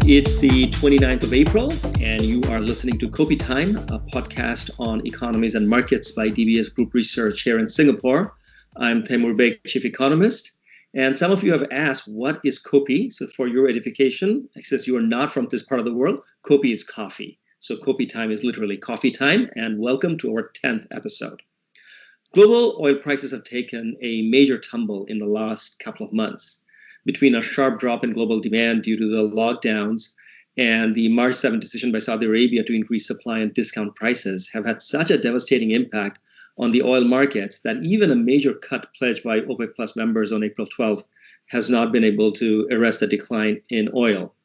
It's the 29th of April, and you are listening to Kopi Time, a podcast on economies and markets by DBS Group Research here in Singapore. I'm Taimur Baig, Chief Economist. And some of you have asked, what is Kopi? So for your edification, since you are not from this part of the world, Kopi is coffee. So Kopi Time is literally coffee time, and welcome to our 10th episode. Global oil prices have taken a major tumble in the last couple of months. Between a sharp drop in global demand due to the lockdowns and the March 7 decision by Saudi Arabia to increase supply and discount prices have had such a devastating impact on the oil markets that even a major cut pledged by OPEC Plus members on April 12 has not been able to arrest the decline in oil.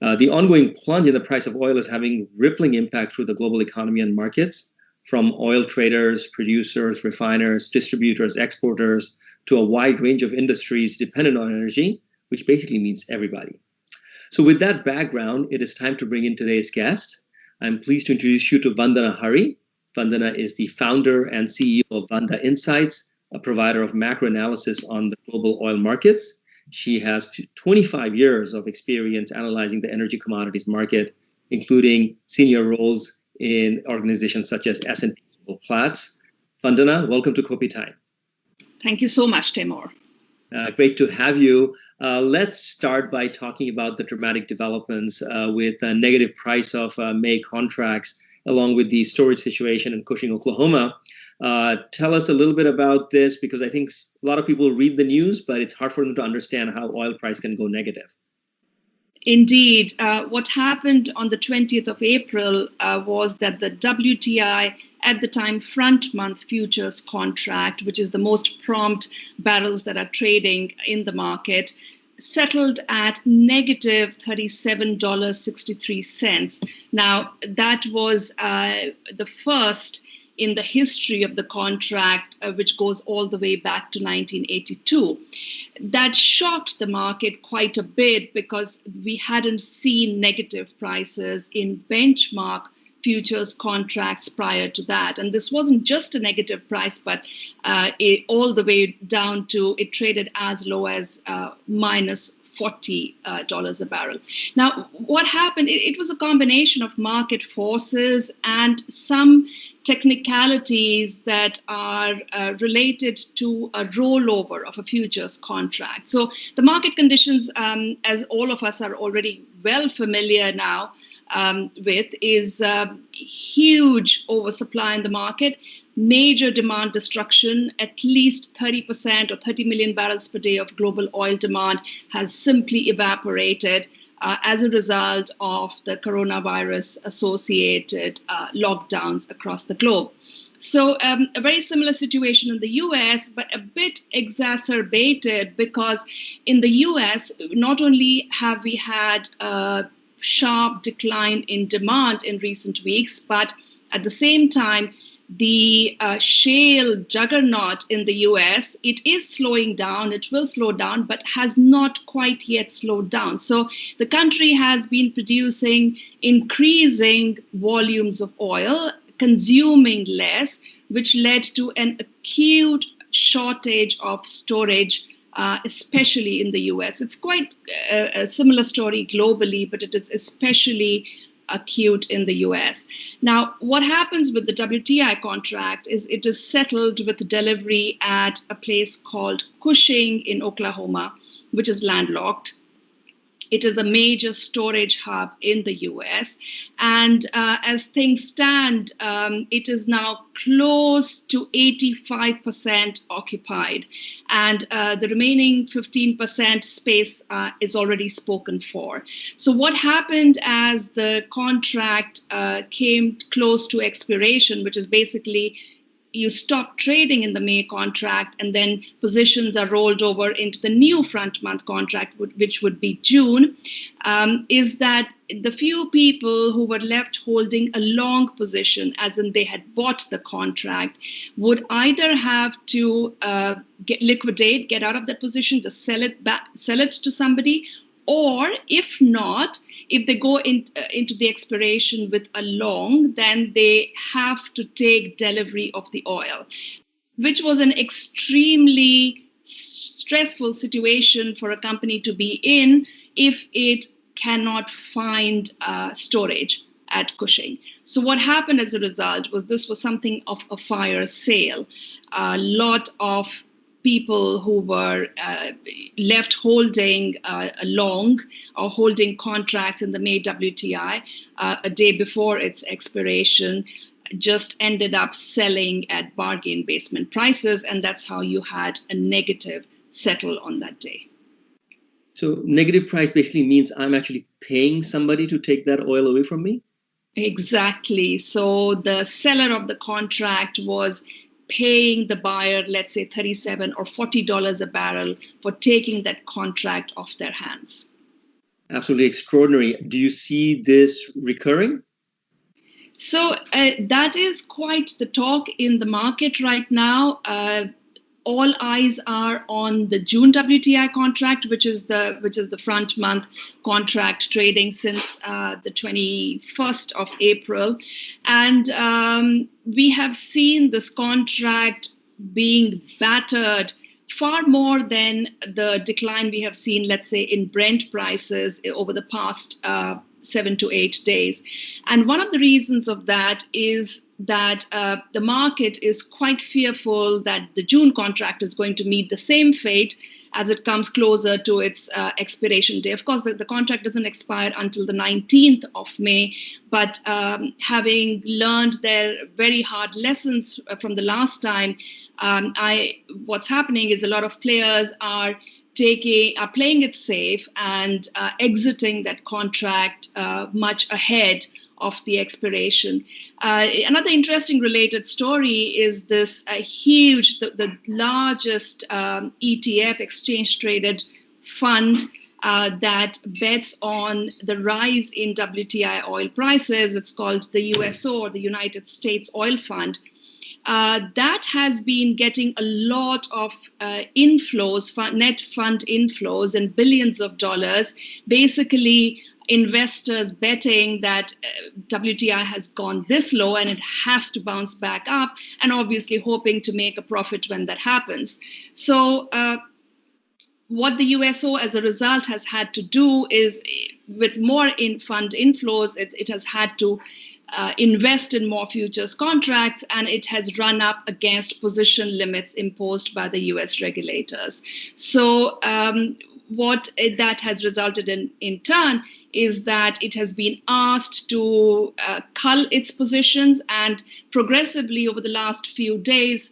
The ongoing plunge in the price of oil is having rippling impact through the global economy and markets, from oil traders, producers, refiners, distributors, exporters, to a wide range of industries dependent on energy, which basically means everybody. So with that background, it is time to bring in today's guest. I'm pleased to introduce you to Vandana Hari. Vandana is the founder and CEO of Vanda Insights, a provider of macro analysis on the global oil markets. She has 25 years of experience analyzing the energy commodities market, including senior roles in organizations such as S&P Global Platts. Vandana, welcome to Kopi Time. Thank you so much, Taimur. Great to have you. Let's start by talking about the dramatic developments with a negative price of May contracts, along with the storage situation in Cushing, Oklahoma. Tell us a little bit about this, because I think a lot of people read the news, but it's hard for them to understand how oil price can go negative. Indeed. What happened on the 20th of April was that the WTI at the time front month futures contract, which is the most prompt barrels that are trading in the market, settled at negative $37.63. Now, that was the first in the history of the contract, which goes all the way back to 1982. That shocked the market quite a bit because we hadn't seen negative prices in benchmark futures contracts prior to that. And this wasn't just a negative price, but all the way down to it traded as low as minus $40 a barrel. Now, what happened? It was a combination of market forces and some technicalities that are related to a rollover of a futures contract. So the market conditions, as all of us are already well familiar now with, is huge oversupply in the market, major demand destruction. At least 30% or 30 million barrels per day of global oil demand has simply evaporated as a result of the coronavirus associated lockdowns across the globe. So a very similar situation in the US, but a bit exacerbated because in the US, not only have we had a sharp decline in demand in recent weeks, but at the same time, the shale juggernaut in the US, it is slowing down, it will slow down, but has not quite yet slowed down. So the country has been producing increasing volumes of oil, consuming less, which led to an acute shortage of storage, especially in the US. It's quite a similar story globally, but it is especially acute in the US. Now, what happens with the WTI contract is it is settled with delivery at a place called Cushing in Oklahoma, which is landlocked. It is a major storage hub in the US. And as things stand, it is now close to 85% occupied. And the remaining 15% space is already spoken for. So what happened as the contract came close to expiration, which is basically you stop trading in the May contract and then positions are rolled over into the new front month contract, which would be June, is that the few people who were left holding a long position, as in they had bought the contract, would either have to get out of that position, just sell it to somebody, or if not, if they go into the expiration with a long, then they have to take delivery of the oil, which was an extremely stressful situation for a company to be in if it cannot find storage at Cushing. So what happened as a result was this was something of a fire sale. A lot of people who were left holding long or holding contracts in the May WTI a day before its expiration just ended up selling at bargain basement prices, and that's how you had a negative settle on that day. So negative price basically means I'm actually paying somebody to take that oil away from me? Exactly. So the seller of the contract was paying the buyer, let's say $37 or $40 a barrel for taking that contract off their hands. Absolutely extraordinary. Do you see this recurring? So that is quite the talk in the market right now. All eyes are on the June WTI contract, which is the front month contract trading since the 21st of April. And we have seen this contract being battered far more than the decline we have seen, let's say, in Brent prices over the past 7 to 8 days. And one of the reasons of that is that the market is quite fearful that the June contract is going to meet the same fate as it comes closer to its expiration day. Of course, the contract doesn't expire until the 19th of May, but having learned their very hard lessons from the last time, what's happening is a lot of players are playing it safe and exiting that contract much ahead of the expiration. Another interesting related story is this the largest ETF, exchange traded fund that bets on the rise in WTI oil prices. It's called the USO, or the United States Oil Fund. That has been getting a lot of inflows, net fund inflows, and billions of dollars, basically investors betting that WTI has gone this low and it has to bounce back up, and obviously hoping to make a profit when that happens. So what the USO as a result has had to do is, with more fund inflows, it has had to invest in more futures contracts, and it has run up against position limits imposed by the US regulators. So what that has resulted in turn is that it has been asked to cull its positions, and progressively over the last few days,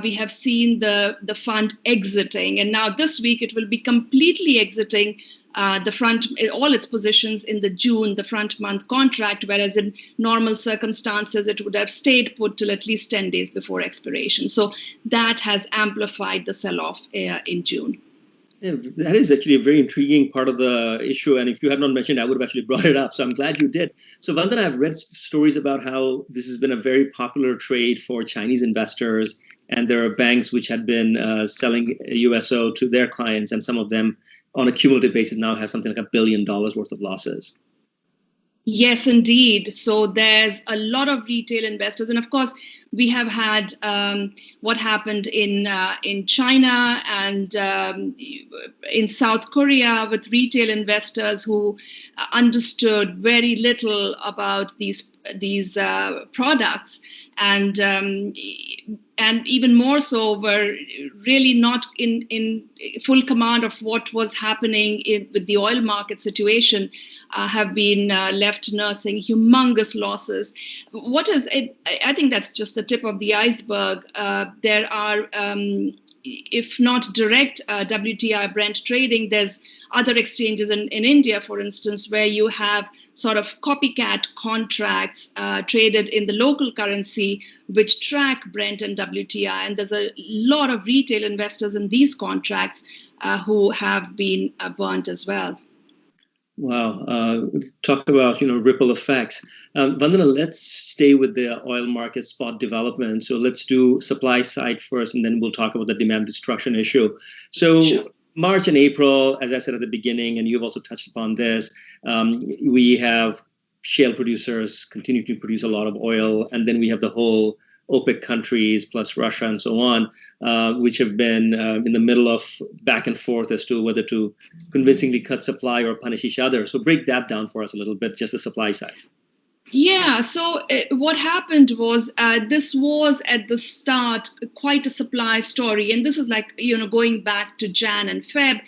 we have seen the fund exiting. And now this week it will be completely exiting all its positions in the front month contract, whereas in normal circumstances, it would have stayed put till at least 10 days before expiration. So that has amplified the sell-off in June. Yeah, that is actually a very intriguing part of the issue. And if you had not mentioned, I would have actually brought it up. So I'm glad you did. So Vandana, I've read stories about how this has been a very popular trade for Chinese investors. And there are banks which had been selling USO to their clients. And some of them on a cumulative basis now have something like $1 billion worth of losses. Yes, indeed. So there's a lot of retail investors. And of course, we have had what happened in China and in South Korea with retail investors who understood very little about these products, and even more so were really not in full command of what was happening with the oil market situation, have been left nursing humongous losses. I think that's just the tip of the iceberg. There are, if not direct WTI Brent trading, there's other exchanges in India, for instance, where you have sort of copycat contracts traded in the local currency, which track Brent and WTI. And there's a lot of retail investors in these contracts who have been burnt as well. Wow. Talk about, ripple effects. Vandana, let's stay with the oil market spot development. So let's do supply side first, and then we'll talk about the demand destruction issue. So sure. March and April, as I said at the beginning, and you've also touched upon this, we have shale producers continue to produce a lot of oil. And then we have the whole OPEC countries plus Russia and so on, which have been in the middle of back and forth as to whether to convincingly cut supply or punish each other. So break that down for us a little bit, just the supply side. Yeah, so what happened was this was at the start quite a supply story, and this is like going back to Jan and Feb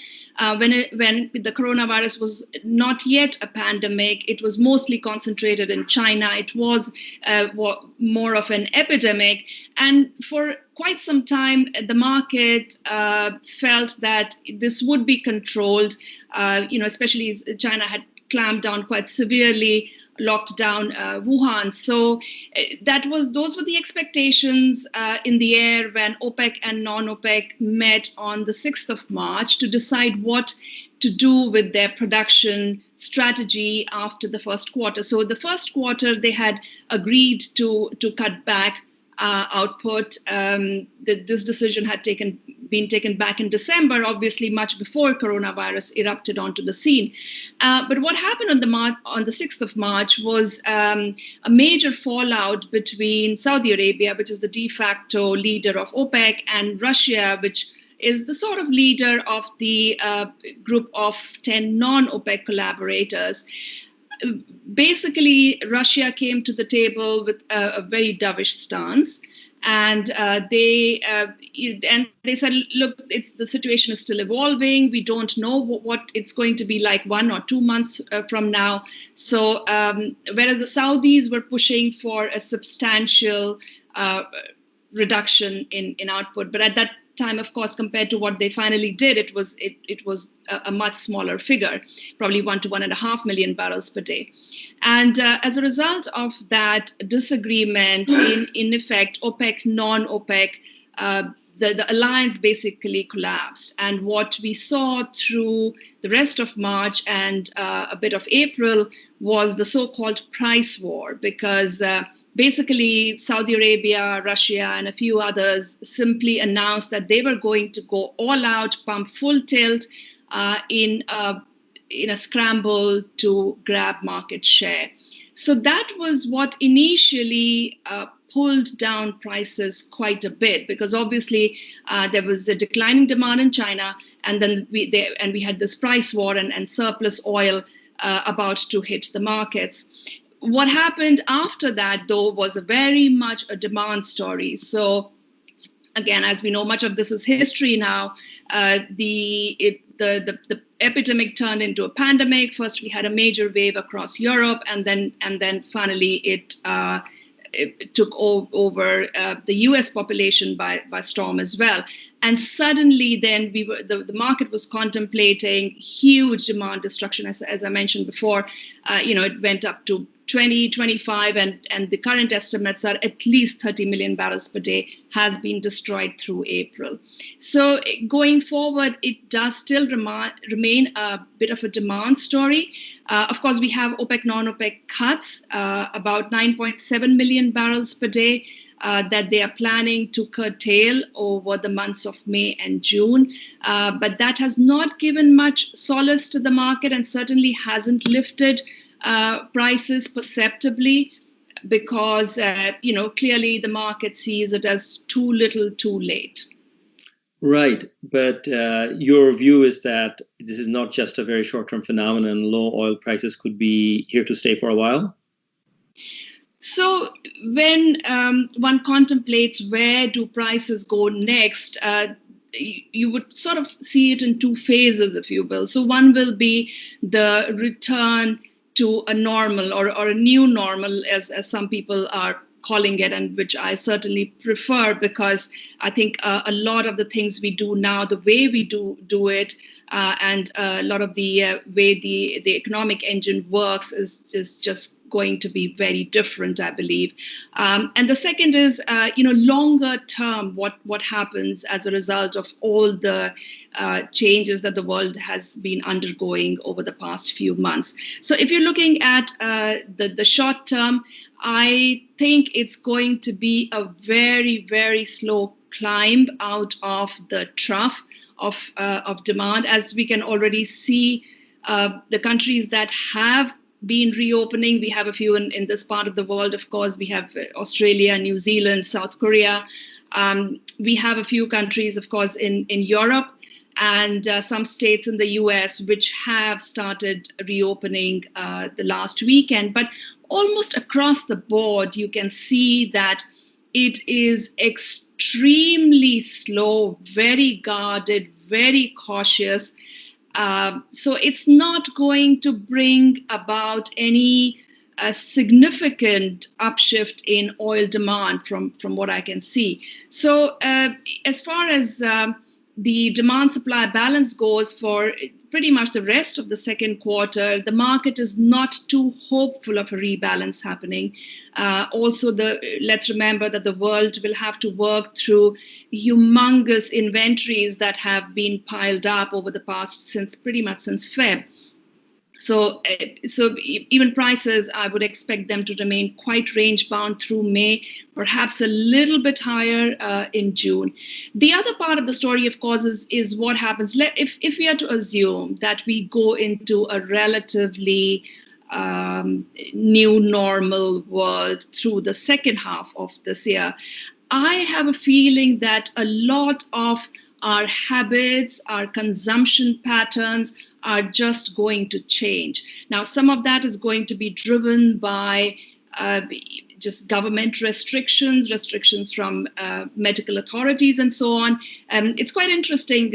when the coronavirus was not yet a pandemic. It was mostly concentrated in China. It was more of an epidemic, and for quite some time the market felt that this would be controlled. Especially as China had clamped down quite severely, locked down Wuhan. So those were the expectations in the air when OPEC and non-OPEC met on the 6th of March to decide what to do with their production strategy after the first quarter. So the first quarter, they had agreed to cut back output. This decision had been taken back in December, obviously much before coronavirus erupted onto the scene. But what happened on the 6th of March was a major fallout between Saudi Arabia, which is the de facto leader of OPEC, and Russia, which is the sort of leader of the group of 10 non-OPEC collaborators. Basically, Russia came to the table with a very dovish stance, and they said, "Look, the situation is still evolving. We don't know what it's going to be like 1 or 2 months from now." So, whereas the Saudis were pushing for a substantial reduction in output, but at that time, of course, compared to what they finally did, it was a much smaller figure, probably 1 to 1.5 million barrels per day. And as a result of that disagreement, in effect, OPEC, non-OPEC, the alliance basically collapsed. And what we saw through the rest of March and a bit of April was the so-called price war, because basically, Saudi Arabia, Russia, and a few others simply announced that they were going to go all out, pump full tilt in a scramble to grab market share. So that was what initially pulled down prices quite a bit, because obviously there was a declining demand in China, and then we had this price war and surplus oil about to hit the markets. What happened after that, though, was very much a demand story. So, again, as we know, much of this is history now. The epidemic turned into a pandemic. First, we had a major wave across Europe, and then finally it took over the U.S. population by storm as well. And suddenly, then the market was contemplating huge demand destruction, as I mentioned before. It went up to 20, 25, and the current estimates are at least 30 million barrels per day has been destroyed through April. So going forward, it does still remain a bit of a demand story. Of course, we have OPEC, non-OPEC cuts, about 9.7 million barrels per day that they are planning to curtail over the months of May and June. But that has not given much solace to the market and certainly hasn't lifted prices perceptibly, because clearly the market sees it as too little, too late. Right, but your view is that this is not just a very short-term phenomenon. Low oil prices could be here to stay for a while. So when one contemplates where do prices go next, you would sort of see it in two phases, if you will. So one will be the return to a normal or a new normal, as some people are calling it, and which I certainly prefer, because I think a lot of the things we do now, the way we do it, and a lot of the way the economic engine works is just going to be very different, I believe. And the second is, longer term, what happens as a result of all the changes that the world has been undergoing over the past few months. So if you're looking at the short term, I think it's going to be a very, very slow climb out of the trough of demand, as we can already see the countries that have been reopening. We have a few in this part of the world, of course. We have Australia, New Zealand, South Korea. We have a few countries, of course, in Europe and some states in the US which have started reopening the last weekend. But almost across the board, you can see that it is extremely slow, very guarded, very cautious. So it's not going to bring about any significant upshift in oil demand from what I can see. So as far as the demand supply balance goes for pretty much the rest of the second quarter, the market is not too hopeful of a rebalance happening. Also, let's remember that the world will have to work through humongous inventories that have been piled up over the past pretty much since Feb. So even prices, I would expect them to remain quite range bound through May, perhaps a little bit higher in June. The other part of the story, of course, is what happens if we are to assume that we go into a relatively new normal world through the second half of this year. I have a feeling that a lot of our habits, our consumption patterns are just going to change. Now, some of that is going to be driven by just government restrictions from medical authorities and so on. It's quite interesting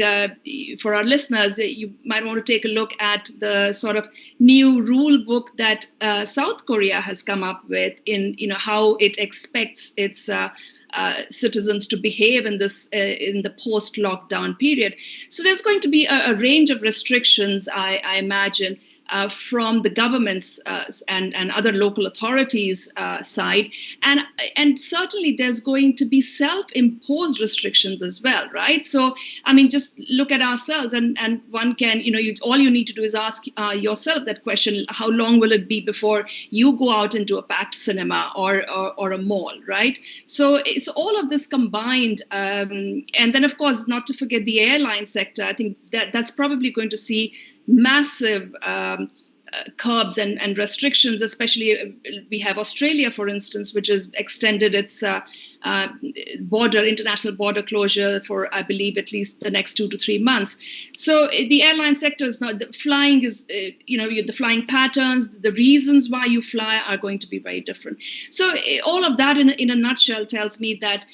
for our listeners. You might want to take a look at the sort of new rule book that South Korea has come up with in how it expects its citizens to behave in the post-lockdown period. So there's going to be a range of restrictions, I imagine, from the government's and other local authorities' side, and certainly there's going to be self-imposed restrictions as well, right? So I mean, just look at ourselves, and one can, all you need to do is ask yourself that question: how long will it be before you go out into a packed cinema or a mall, right? So it's all of this combined, and then of course, not to forget the airline sector. I think that's probably going to see massive curbs and restrictions, especially we have Australia, for instance, which has extended its international border closure for, I believe, at least the next 2 to 3 months. So the airline sector is not, the flying is, the flying patterns, the reasons why you fly are going to be very different. So all of that in a nutshell tells me that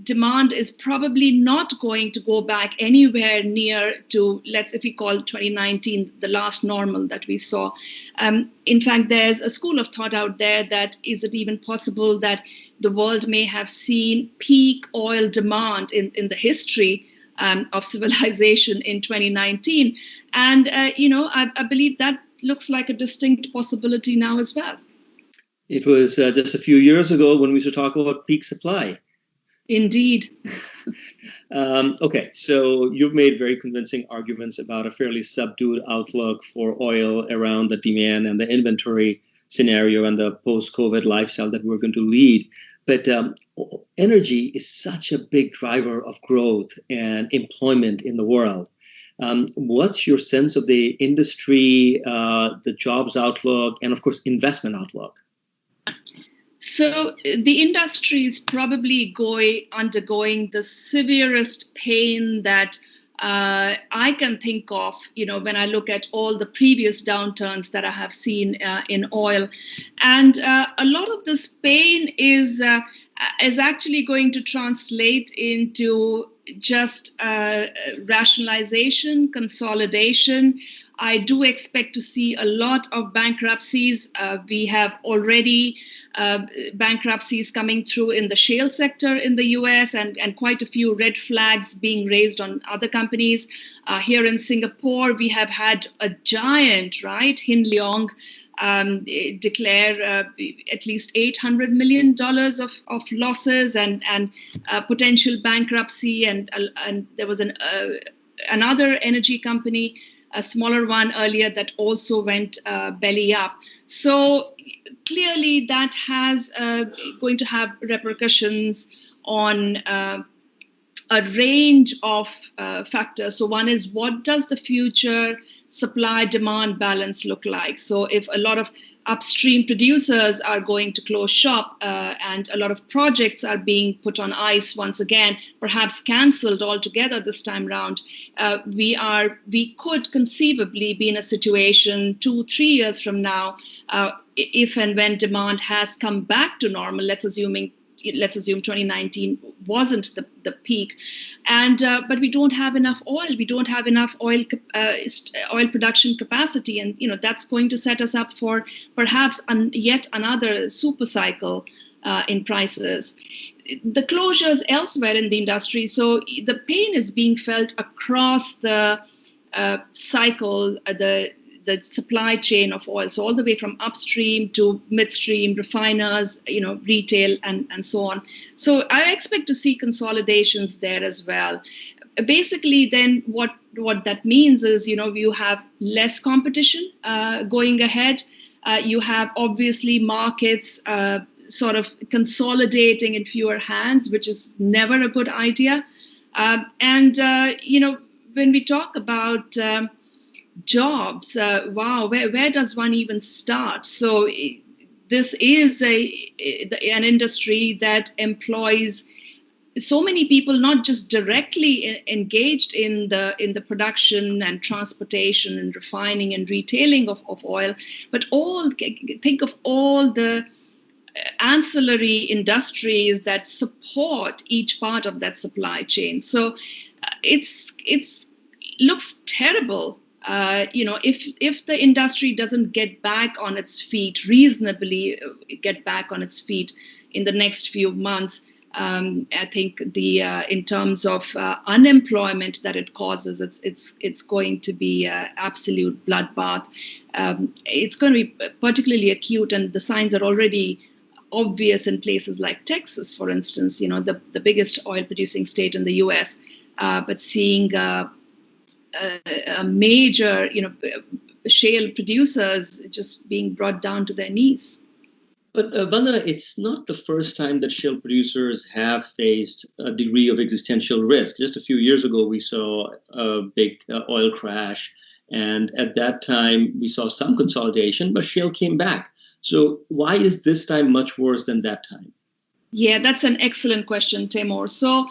demand is probably not going to go back anywhere near to, if we call 2019 the last normal that we saw. In fact, there's a school of thought out there that is it even possible that the world may have seen peak oil demand in the history of civilization in 2019. And, I believe that looks like a distinct possibility now as well. It was just a few years ago when we used to talk about peak supply. Indeed. Okay, so you've made very convincing arguments about a fairly subdued outlook for oil around the demand and the inventory scenario and the post-COVID lifestyle that we're going to lead. But energy is such a big driver of growth and employment in the world. What's your sense of the industry, the jobs outlook, and of course, investment outlook? So the industry is probably undergoing the severest pain that I can think of, when I look at all the previous downturns that I have seen in oil. And a lot of this pain is actually going to translate into just rationalization, consolidation. I do expect to see a lot of bankruptcies. We have already bankruptcies coming through in the shale sector in the US and quite a few red flags being raised on other companies. Here in Singapore, we have had a giant, right, Hin Leong, declare at least $800 million of losses and potential bankruptcy. And there was another energy company, a smaller one earlier, that also went belly up. So clearly that has going to have repercussions on a a range of factors. So one is, what does the future supply-demand balance look like? So if a lot of upstream producers are going to close shop and a lot of projects are being put on ice once again, perhaps cancelled altogether this time round, we could conceivably be in a situation 2-3 years from now, if and when demand has come back to normal. Let's assume 2019 wasn't the peak, and but we don't have enough oil. We don't have enough oil production capacity, and that's going to set us up for perhaps yet another super cycle in prices. The closures elsewhere in the industry, so the pain is being felt across the cycle, the supply chain of oil, so all the way from upstream to midstream, refiners, retail, and so on. So I expect to see consolidations there as well. Basically, then what that means is, you have less competition going ahead. You have obviously markets sort of consolidating in fewer hands, which is never a good idea. And when we talk about jobs, wow, where does one even start? So this is an industry that employs so many people, not just directly engaged in the production and transportation and refining and retailing of oil, but think of all the ancillary industries that support each part of that supply chain. So it's looks terrible. If the industry doesn't get back on its feet, reasonably get back on its feet in the next few months, I think in terms of unemployment that it causes, it's going to be an absolute bloodbath. It's going to be particularly acute, and the signs are already obvious in places like Texas, for instance. The biggest oil-producing state in the U.S., but seeing a major, shale producers just being brought down to their knees. But Vandana, it's not the first time that shale producers have faced a degree of existential risk. Just a few years ago, we saw a big oil crash, and at that time, we saw some consolidation, but shale came back. So why is this time much worse than that time? Yeah, that's an excellent question, Taimur. So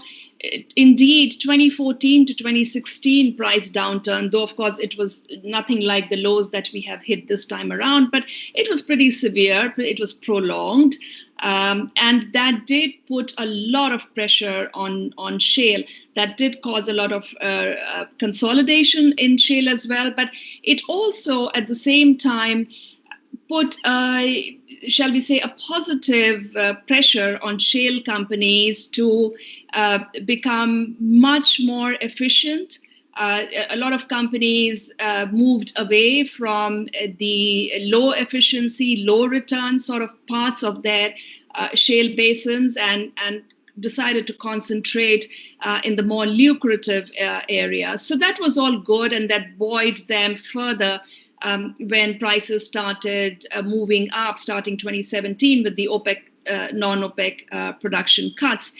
indeed, 2014 to 2016 price downturn, though of course it was nothing like the lows that we have hit this time around, but it was pretty severe. It was prolonged. And that did put a lot of pressure on shale. That did cause a lot of consolidation in shale as well. But it also, at the same time, put, shall we say, a positive pressure on shale companies to become much more efficient. A lot of companies moved away from the low efficiency, low return sort of parts of their shale basins and decided to concentrate in the more lucrative areas. So that was all good, and that buoyed them further when prices started moving up, starting 2017 with the OPEC, non-OPEC production cuts.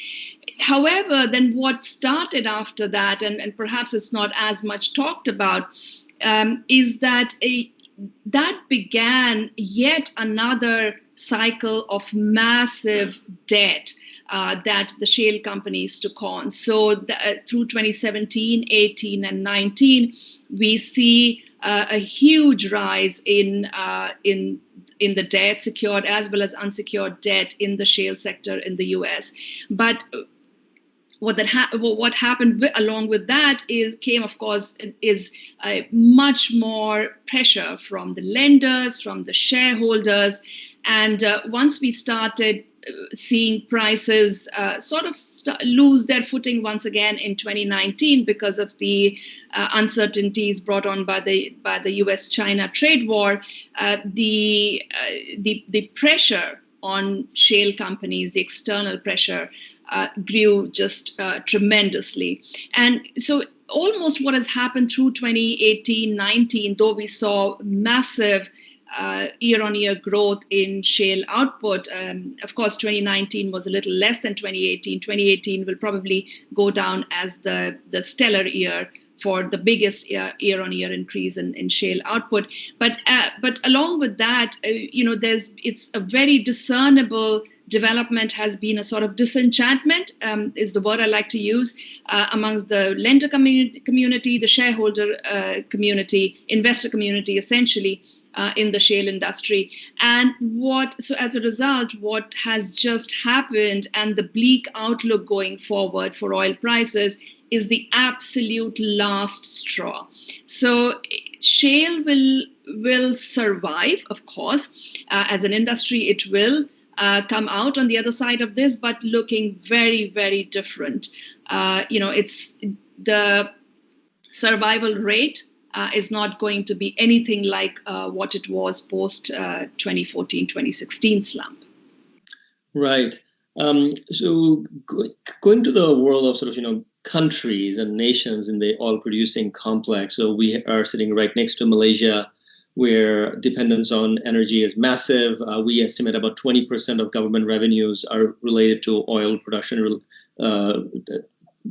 However, then what started after that, and perhaps it's not as much talked about, is that that began yet another cycle of massive debt that the shale companies took on. So through 2017, 18, and 19, we see a huge rise in the debt, secured as well as unsecured debt in the shale sector in the US. But what happened along with that came, of course, is much more pressure from the lenders, from the shareholders. And once we started seeing prices sort of lose their footing once again in 2019 because of the uncertainties brought on by the US-China trade war, the pressure on shale companies, the external pressure, grew just tremendously. And so almost what has happened through 2018-19, though we saw massive year-on-year growth in shale output. Of course, 2019 was a little less than 2018. 2018 will probably go down as the stellar year for the biggest year-on-year increase in shale output. But along with that, it's a very discernible development has been a sort of disenchantment, is the word I like to use, amongst the lender community, the shareholder community, investor community, essentially, in the shale industry. And so as a result, what has just happened and the bleak outlook going forward for oil prices is the absolute last straw. So shale will survive, of course. As an industry, it will come out on the other side of this, but looking very, very different. It's the survival rate is not going to be anything like what it was post 2014, 2016 slump. Right. So going to the world of sort of, countries and nations in the oil producing complex. So we are sitting right next to Malaysia, where dependence on energy is massive. We estimate about 20% of government revenues are related to oil production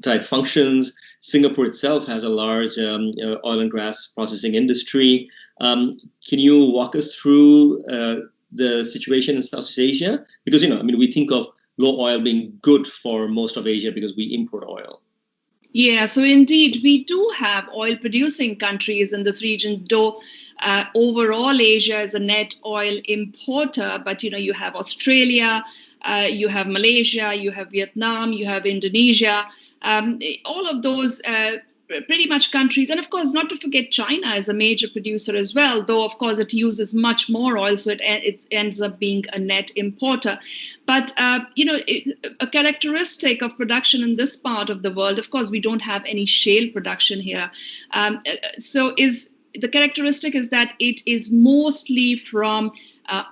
type functions. Singapore itself has a large oil and gas processing industry. Can you walk us through the situation in Southeast Asia? Because, we think of low oil being good for most of Asia because we import oil. Yeah, so indeed, we do have oil producing countries in this region, though overall Asia is a net oil importer. But, you have Australia, you have Malaysia, you have Vietnam, you have Indonesia, all of those pretty much countries. And of course, not to forget China is a major producer as well, though, of course, it uses much more oil, so it ends up being a net importer. But, a characteristic of production in this part of the world, of course, we don't have any shale production here. The characteristic is that it is mostly from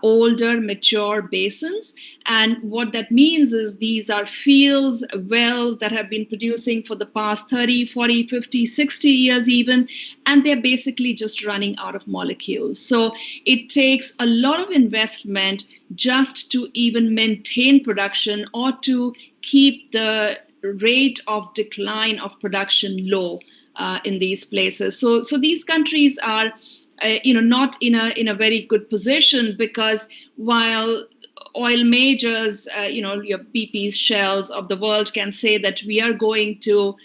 older, mature basins. And what that means is these are fields, wells that have been producing for the past 30, 40, 50, 60 years even, and they're basically just running out of molecules. So it takes a lot of investment just to even maintain production or to keep the rate of decline of production low in these places. So these countries are not in a very good position, because while oil majors, your BP's, Shells of the world can say that we are going to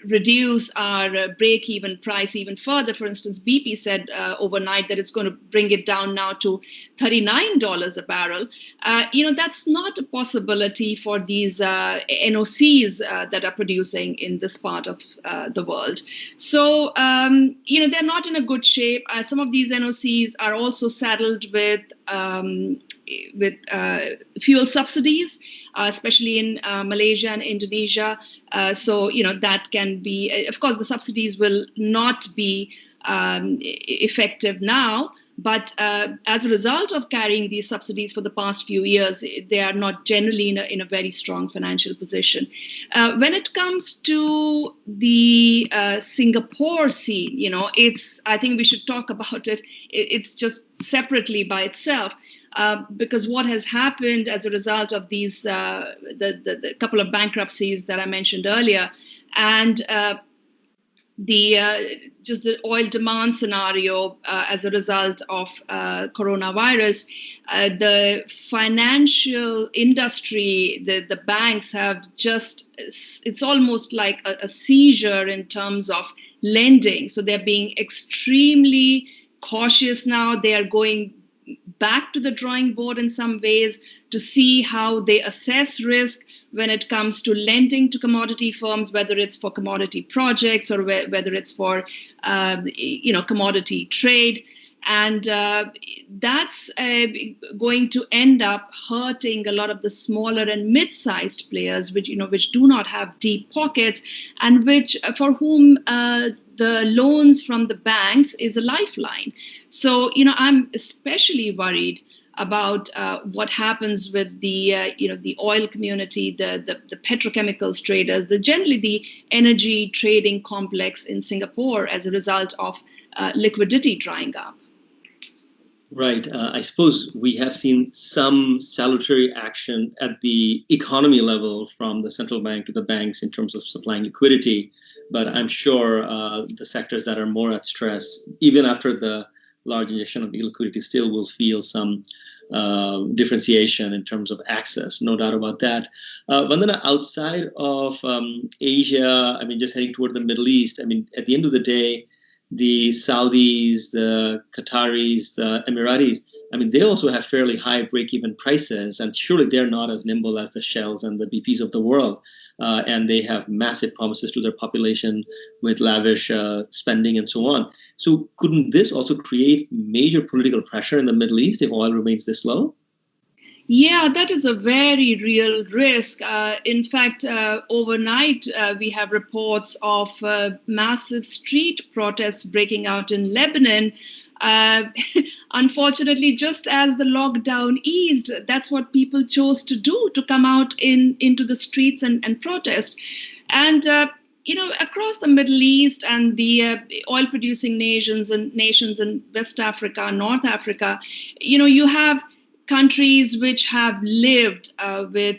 reduce our break-even price even further. For instance, BP said overnight that it's going to bring it down now to $39 a barrel. That's not a possibility for these NOCs that are producing in this part of the world. So, they're not in a good shape. Some of these NOCs are also saddled with fuel subsidies, especially in Malaysia and Indonesia. So, that can be, of course, the subsidies will not be effective now. But as a result of carrying these subsidies for the past few years, they are not generally in a very strong financial position. When it comes to the Singapore scene, I think we should talk about it. It's just separately by itself, because what has happened as a result of these, the couple of bankruptcies that I mentioned earlier, and just the oil demand scenario as a result of coronavirus, the financial industry, the banks have it's almost like a seizure in terms of lending. So they're being extremely cautious now. They are going back to the drawing board in some ways to see how they assess risk when it comes to lending to commodity firms, whether it's for commodity projects or whether it's for commodity trade. And that's going to end up hurting a lot of the smaller and mid-sized players, which do not have deep pockets, and for whom the loans from the banks is a lifeline. So, I'm especially worried about what happens with the oil community, the petrochemicals traders, generally the energy trading complex in Singapore as a result of liquidity drying up. Right. I suppose we have seen some salutary action at the economy level from the central bank to the banks in terms of supplying liquidity. But I'm sure the sectors that are more at stress, even after the large injection of liquidity, still will feel some differentiation in terms of access. No doubt about that. Vandana, outside of Asia, I mean, just heading toward the Middle East, I mean, at the end of the day, the Saudis, the Qataris, the Emiratis, I mean, they also have fairly high break-even prices, and surely they're not as nimble as the Shells and the BPs of the world. And they have massive promises to their population with lavish spending and so on. So couldn't this also create major political pressure in the Middle East if oil remains this low? Yeah, that is a very real risk. In fact, overnight, we have reports of massive street protests breaking out in Lebanon. Uh, Unfortunately, just as the lockdown eased, that's what people chose to do, to come out into the streets and protest. And across the Middle East and the oil-producing nations in West Africa, North Africa, you have countries which have lived with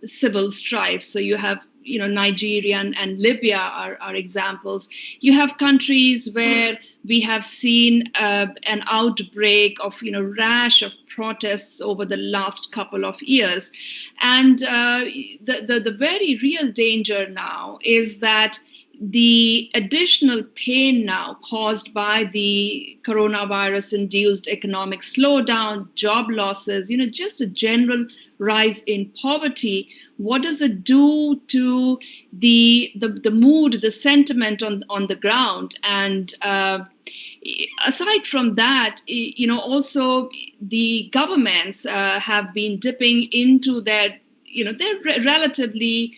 civil strife. So you have, Nigeria and Libya are examples. You have countries where we have seen an outbreak of, rash of protests over the last couple of years. And the very real danger now is that the additional pain now caused by the coronavirus induced economic slowdown, job losses, just a general rise in poverty, what does it do to the mood, the sentiment on the ground? And aside from that, also the governments have been dipping into their relatively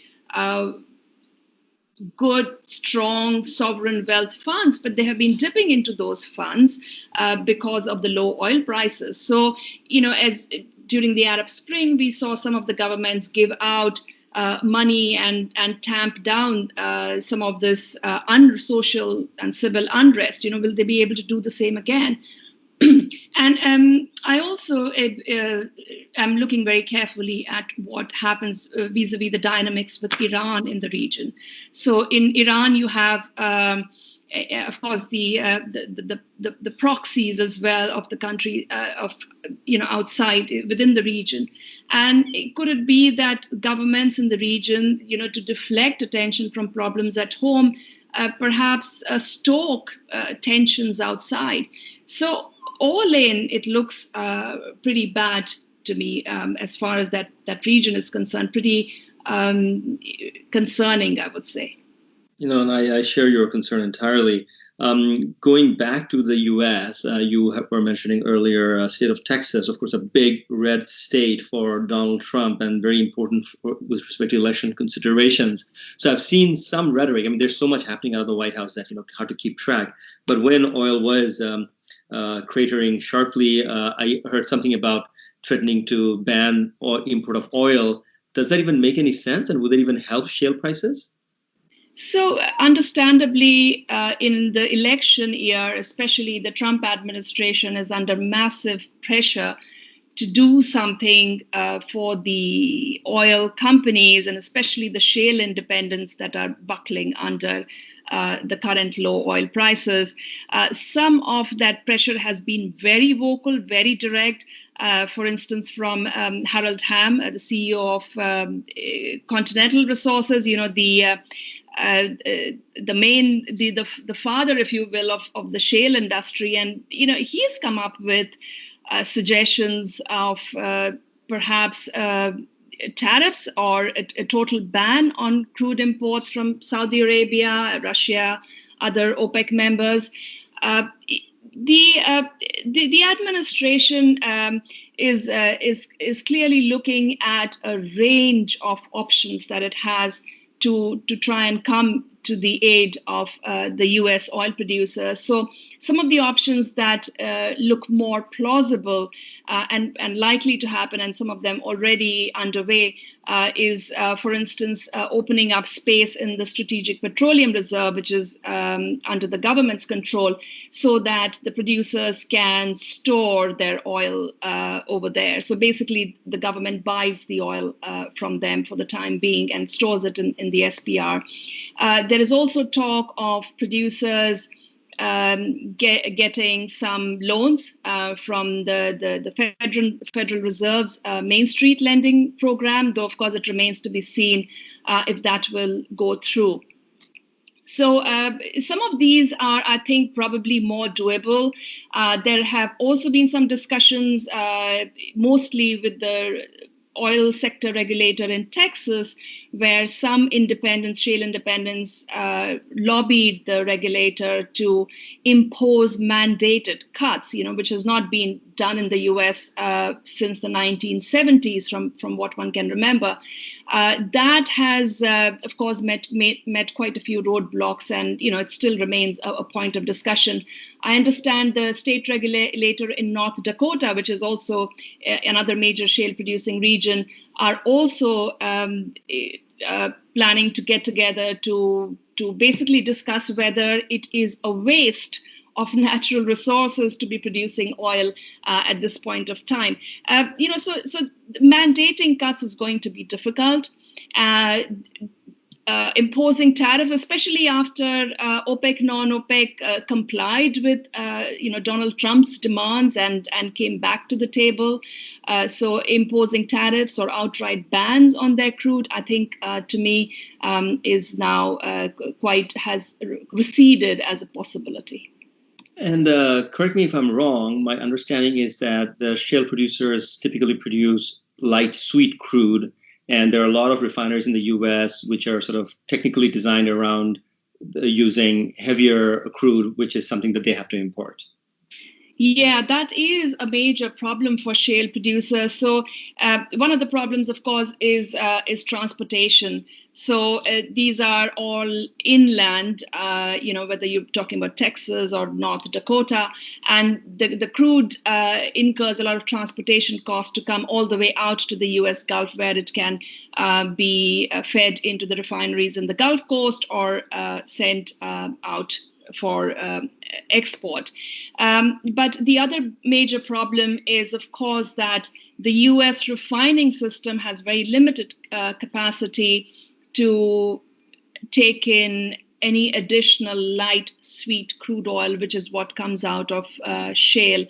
good, strong sovereign wealth funds, but they have been dipping into those funds because of the low oil prices. So, as during the Arab Spring, we saw some of the governments give out money and tamp down some of this unsocial and civil unrest. Will they be able to do the same again? And I also am looking very carefully at what happens vis-a-vis the dynamics with Iran in the region. So in Iran, you have, of course, the proxies as well of the country outside within the region. And could it be that governments in the region, to deflect attention from problems at home, perhaps stoke tensions outside? So all in, it looks pretty bad to me as far as that region is concerned. Pretty concerning, I would say. And I share your concern entirely. Going back to the U.S., you were mentioning earlier, state of Texas, of course, a big red state for Donald Trump and very important with respect to election considerations. So I've seen some rhetoric. I mean, there's so much happening out of the White House that, hard to keep track. But when oil was cratering sharply, I heard something about threatening to ban import of oil. Does that even make any sense? And would it even help shale prices? So, understandably, in the election year, especially the Trump administration is under massive pressure to do something for the oil companies and especially the shale independents that are buckling under the current low oil prices. Some of that pressure has been very vocal, very direct. For instance, from Harold Hamm, the CEO of Continental Resources, the father, if you will, of the shale industry, and he has come up with suggestions of perhaps tariffs or a total ban on crude imports from Saudi Arabia, Russia, other OPEC members. The administration is clearly looking at a range of options that it has to try and come to the aid of the U.S. oil producers. So some of the options that look more plausible and likely to happen, and some of them already underway, is, for instance, opening up space in the Strategic Petroleum Reserve, which is under the government's control, so that the producers can store their oil over there. So basically, the government buys the oil from them for the time being and stores it in the SPR. There is also talk of producers getting some loans from the Federal Reserve's Main Street lending program, though of course it remains to be seen if that will go through. So some of these are, I think, probably more doable. There have also been some discussions, mostly with the oil sector regulator in Texas, where some shale independents lobbied the regulator to impose mandated cuts, which has not been done in the US since the 1970s, from what one can remember. That has, of course, met quite a few roadblocks, and it still remains a point of discussion. I understand the state regulator in North Dakota, which is also another major shale producing region, are also planning to get together to basically discuss whether it is a waste of natural resources to be producing oil at this point of time. So mandating cuts is going to be difficult. Imposing tariffs, especially after OPEC, non-OPEC complied with Donald Trump's demands and came back to the table. So imposing tariffs or outright bans on their crude, I think, to me, is now has receded as a possibility. And correct me if I'm wrong, my understanding is that the shale producers typically produce light sweet crude, and there are a lot of refineries in the US which are sort of technically designed around using heavier crude, which is something that they have to import. Yeah, that is a major problem for shale producers. So one of the problems, of course, is transportation. So these are all inland, whether you're talking about Texas or North Dakota, and the crude incurs a lot of transportation costs to come all the way out to the U.S. Gulf, where it can be fed into the refineries in the Gulf Coast or sent out for export. But the other major problem is, of course, that the U.S. refining system has very limited capacity to take in any additional light sweet crude oil, which is what comes out of shale.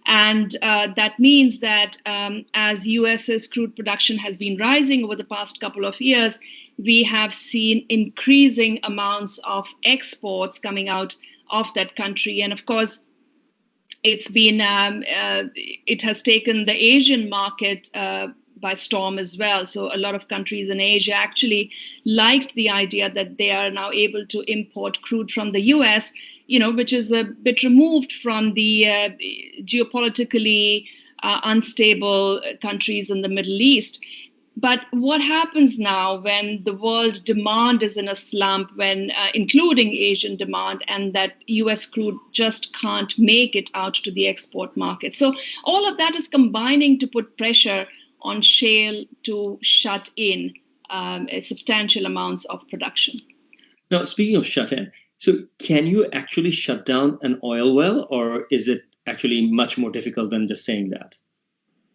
And that means that as US's crude production has been rising over the past couple of years, we have seen increasing amounts of exports coming out of that country. And of course, it's been it has taken the Asian market by storm as well. So a lot of countries in Asia actually liked the idea that they are now able to import crude from the US, which is a bit removed from the geopolitically unstable countries in the Middle East. But what happens now when the world demand is in a slump, when including Asian demand, and that US crude just can't make it out to the export market? So all of that is combining to put pressure on shale to shut in substantial amounts of production. Now, speaking of shut in, so can you actually shut down an oil well, or is it actually much more difficult than just saying that?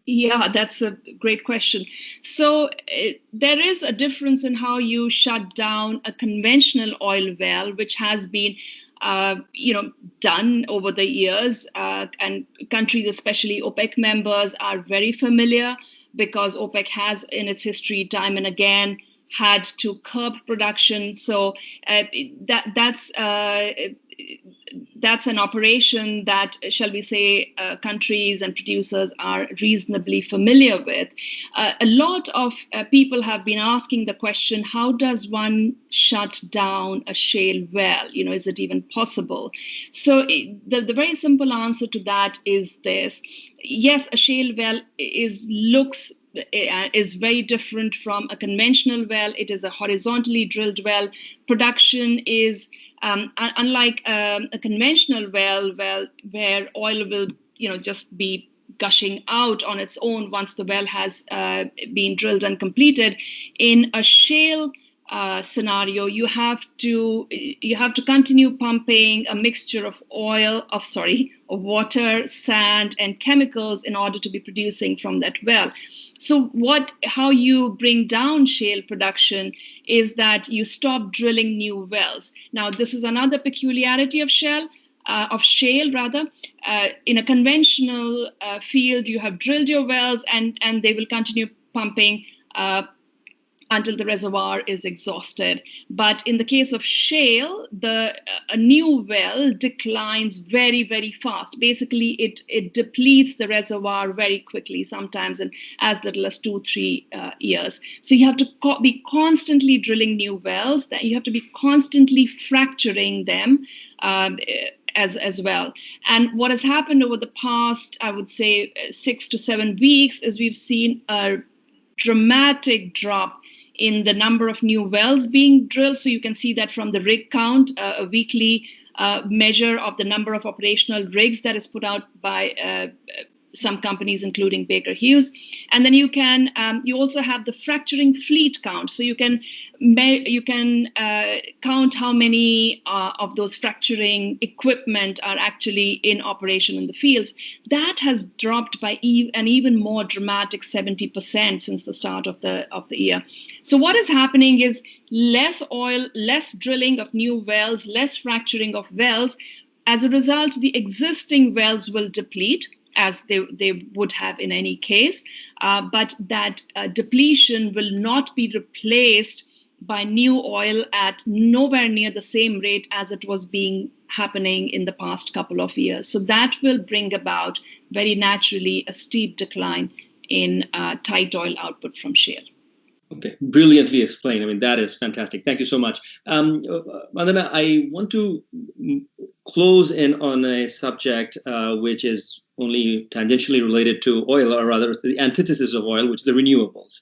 Yeah, that's a great question. So there is a difference in how you shut down a conventional oil well, which has been done over the years, and countries, especially OPEC members, are very familiar because OPEC has in its history time and again had to curb production. So that's an operation that, shall we say, countries and producers are reasonably familiar with. A lot of people have been asking the question, how does one shut down a shale well? Is it even possible? So the very simple answer to that is this. Yes, a shale well looks is very different from a conventional well. It is a horizontally drilled well. Production is unlike a conventional well, where oil will just be gushing out on its own once the well has been drilled and completed. In a shale scenario, you have to continue pumping a mixture of of water, sand, and chemicals in order to be producing from that well. So how you bring down shale production is that you stop drilling new wells. Now, this is another peculiarity of shale. In a conventional field, you have drilled your wells and they will continue pumping until the reservoir is exhausted. But in the case of shale, a new well declines very, very fast. Basically, it depletes the reservoir very quickly, sometimes in as little as 2-3 years. So you have to be constantly drilling new wells. That you have to be constantly fracturing them as well. And what has happened over the past, I would say, 6 to 7 weeks is we've seen a dramatic drop in the number of new wells being drilled. So you can see that from the rig count, a weekly measure of the number of operational rigs that is put out by some companies, including Baker Hughes. And then you also have the fracturing fleet count. So you can count how many of those fracturing equipment are actually in operation in the fields. That has dropped by an even more dramatic 70% since the start of the year. So what is happening is less oil, less drilling of new wells, less fracturing of wells. As a result, the existing wells will deplete, as they would have in any case, but that depletion will not be replaced by new oil at nowhere near the same rate as it was happening in the past couple of years. So that will bring about very naturally a steep decline in tight oil output from shale. Okay, brilliantly explained. I mean, that is fantastic. Thank you so much. Vandana, I want to close in on a subject which is only tangentially related to oil, or rather the antithesis of oil, which is the renewables.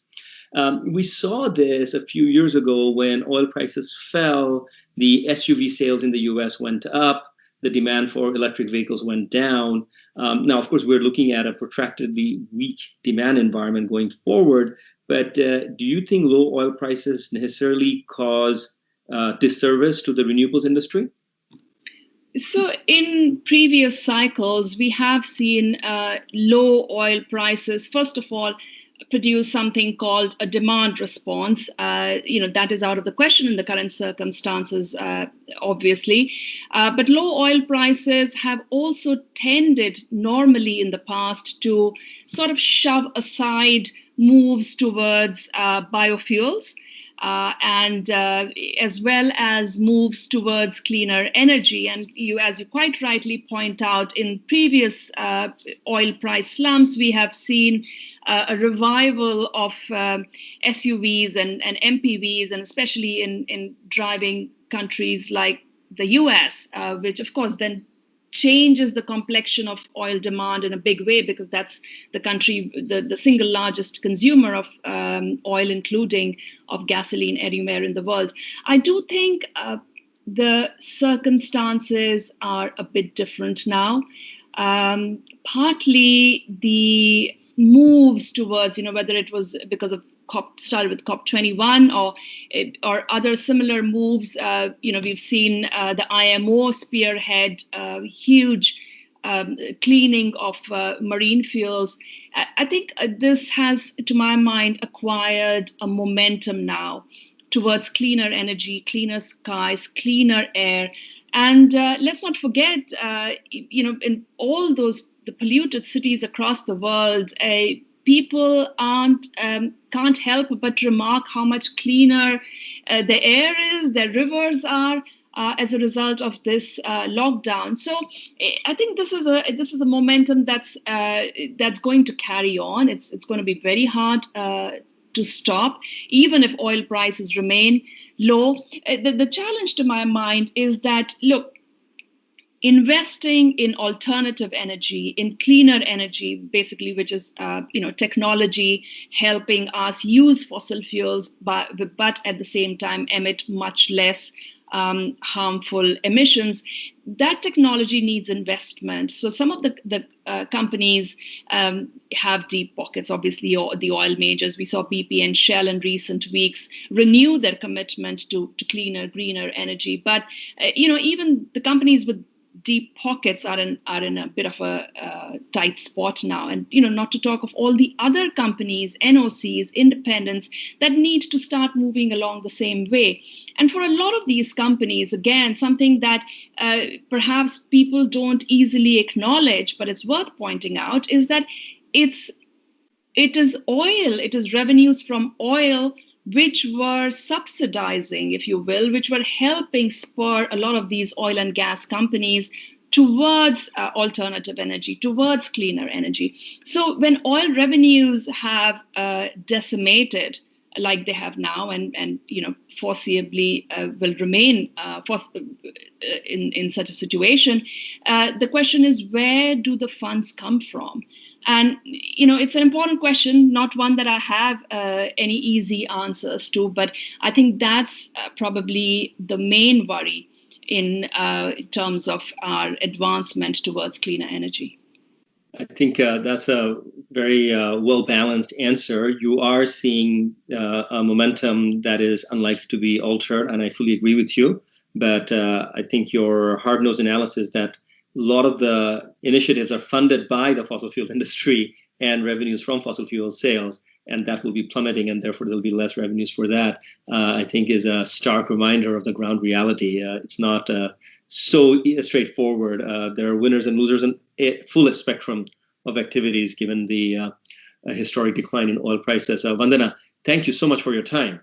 We saw this a few years ago when oil prices fell, the SUV sales in the US went up, the demand for electric vehicles went down. Now, of course, we're looking at a protractedly weak demand environment going forward, but do you think low oil prices necessarily cause disservice to the renewables industry? So in previous cycles, we have seen low oil prices, first of all, produce something called a demand response. That is out of the question in the current circumstances, obviously. But low oil prices have also tended normally in the past to sort of shove aside moves towards biofuels. And as well as moves towards cleaner energy. And as you quite rightly point out, in previous oil price slumps, we have seen a revival of SUVs and MPVs, and especially in driving countries like the US, which of course then changes the complexion of oil demand in a big way, because that's the country, the single largest consumer of oil, including of gasoline anywhere in the world. I do think the circumstances are a bit different now. Partly the moves towards, whether it was because of started with COP21 or other similar moves. We've seen the IMO spearhead huge cleaning of marine fuels. I think this has, to my mind, acquired a momentum now towards cleaner energy, cleaner skies, cleaner air. And let's not forget, in all the polluted cities across the world, people can't help but remark how much cleaner the air is, their rivers are, as a result of this lockdown. So I think this is a momentum that's going to carry on. It's going to be very hard to stop, even if oil prices remain low. The challenge, to my mind, is that, look, investing in alternative energy, in cleaner energy, basically, which is technology helping us use fossil fuels, but at the same time emit much less harmful emissions. That technology needs investment. So some of the companies have deep pockets. Obviously, the oil majors. We saw BP and Shell in recent weeks renew their commitment to cleaner, greener energy. But even the companies with deep pockets are in a bit of a tight spot now. And, not to talk of all the other companies, NOCs, independents, that need to start moving along the same way. And for a lot of these companies, again, something that perhaps people don't easily acknowledge, but it's worth pointing out, is that it is oil, it is revenues from oil which were subsidizing, if you will, which were helping spur a lot of these oil and gas companies towards alternative energy, towards cleaner energy. So when oil revenues have decimated like they have now, and foreseeably will remain in such a situation, the question is, where do the funds come from? And, it's an important question, not one that I have any easy answers to, but I think that's probably the main worry in terms of our advancement towards cleaner energy. I think that's a very well-balanced answer. You are seeing a momentum that is unlikely to be altered, and I fully agree with you. But I think your hard-nosed analysis that a lot of the initiatives are funded by the fossil fuel industry and revenues from fossil fuel sales, and that will be plummeting, and therefore there'll be less revenues for that, I think is a stark reminder of the ground reality. It's not so straightforward. There are winners and losers in a full spectrum of activities given the historic decline in oil prices. Vandana, thank you so much for your time.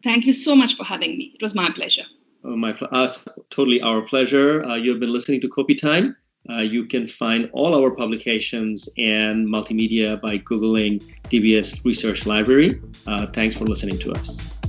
Thank you so much for having me. It was my pleasure. Totally our pleasure. You have been listening to Kopi Time. You can find all our publications and multimedia by Googling DBS Research Library. Thanks for listening to us.